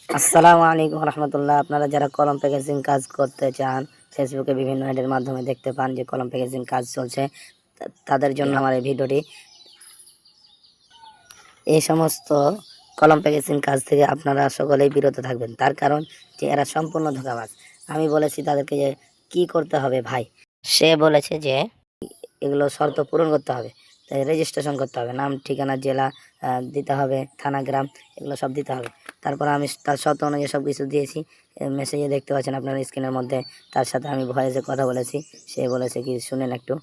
আসসালামু আলাইকুম রহমতুল্লাহ। আপনারা যারা কলম প্যাকেজিং কাজ করতে চান, ফেসবুকে বিভিন্ন অ্যাডের মাধ্যমে দেখতে পান যে কলম প্যাকেজিং কাজ চলছে, তাদের জন্য আমার এই ভিডিওটি। এই সমস্ত কলম প্যাকেজিং কাজ থেকে আপনারা সকলেই বিরত থাকবেন, তার কারণ যে এরা সম্পূর্ণ ধোঁকাবাজ। আমি বলেছি তাদেরকে যে কি করতে হবে ভাই, সে বলেছে যে এগুলো শর্ত পূরণ করতে হবে, তাই রেজিস্ট্রেশন করতে হবে, নাম ঠিকানা জেলা দিতে হবে, থানা গ্রাম এগুলো সব দিতে হবে। তারপর আমি তার শর্ত অনুযায়ী সব কিছু দিয়েছি। মেসেজে দেখতে পাচ্ছেন আপনার স্ক্রিনের মধ্যে, তার সাথে আমি ভয়েসে কথা বলেছি। সে বলেছে কি শুনেন একটু।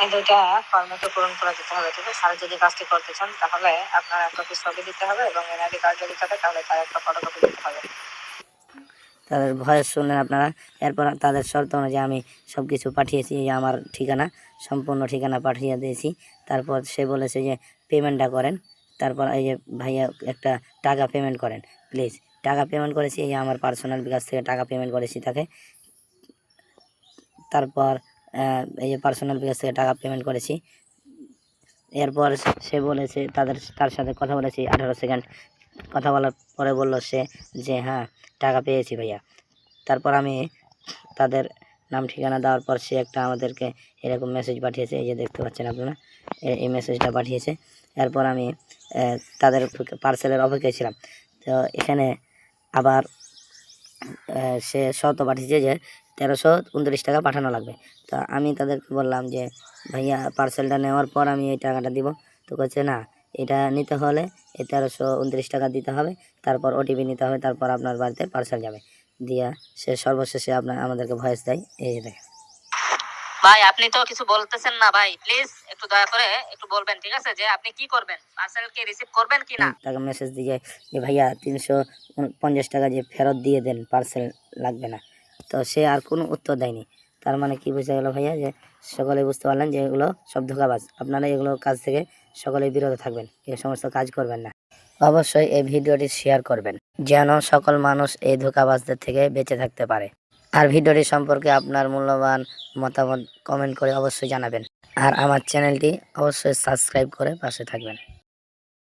এই দুইটা ফর্মেটে পূরণ করে দিতে হবে, ঠিক আছে? আর যদি কাজটি করতে চান তাহলে আপনার এক কপি ছবি দিতে হবে এবং এনআইডি কার্ড যদি থাকে তাহলে তার একটা ফটোকপি দিতে হবে। তাদের ভয়েস শুনলেন আপনারা। এরপর তাদের শর্ত অনুযায়ী আমি সব কিছু পাঠিয়েছি, এই আমার ঠিকানা, সম্পূর্ণ ঠিকানা পাঠিয়ে দিয়েছি। তারপর সে বলেছে যে পেমেন্টটা করেন। তারপর এই যে ভাইয়া একটা টাকা পেমেন্ট করেন প্লিজ। টাকা পেমেন্ট করেছি, এই আমার পার্সোনাল বিকাশ থেকে টাকা পেমেন্ট করেছি তাকে। তারপর এই যে পার্সোনাল বিকাশ থেকে টাকা পেমেন্ট করেছি। এরপর সে বলেছে তার সাথে কথা বলেছি 18 সেকেন্ড। কথা বলার পরে বলল সে যে হ্যাঁ টাকা পেয়েছি ভাইয়া। তারপর আমি তাদের নাম ঠিকানা দেওয়ার পর সে একটা আমাদেরকে এরকম মেসেজ পাঠিয়েছে, এই যে দেখতে পাচ্ছেন আপনারা, এই মেসেজটা পাঠিয়েছে। এরপর আমি তাদের পার্সেলের অপেক্ষায় ছিলাম। তো এখানে আবার সে শর্ত পাঠিয়েছে যে 1329 টাকা পাঠানো লাগবে। তো আমি তাদেরকে বললাম যে ভাইয়া পার্সেলটা নেওয়ার পর আমি এই টাকাটা দিব। তো বলছে না, এটা নিতে হলে এই 1329 টাকা দিতে হবে, তারপর ওটিপি নিতে হবে, তারপর আপনার বাড়িতে পার্সেল যাবে। দিয়া সে সর্বশেষে আমাদেরকে ভয়েস দেয়, এই দেখেন। ভাই আপনি তো কিছু বলতেছেন না ভাই, প্লিজ একটু দয়া করে একটু বলবেন, ঠিক আছে? যে আপনি কি করবেন, পার্সেল কি রিসিভ করবেন কি না? তাকে মেসেজ দিয়ে যে ভাইয়া 350 টাকা যে ফেরত দিয়ে দেন, পার্সেল লাগবে না। তো সে আর কোনো উত্তর দেয়নি। তার মানে কি বোঝা গেল ভাইয়া, যে সকলে বুঝতে পারলেন যে এগুলো সব ধোঁকাবাজ। আপনারা এগুলো কাজ থেকে সকলেই বিরত থাকবেন, এই সমস্ত কাজ করবেন না। অবশ্যই এই ভিডিওটি শেয়ার করবেন যেন সকল মানুষ এই ধোঁকাবাজদের থেকে বেঁচে থাকতে পারে। আর ভিডিওটি সম্পর্কে আপনার মূল্যবান মতামত কমেন্ট করে অবশ্যই জানাবেন। আর আমার চ্যানেলটি অবশ্যই সাবস্ক্রাইব করে পাশে থাকবেন।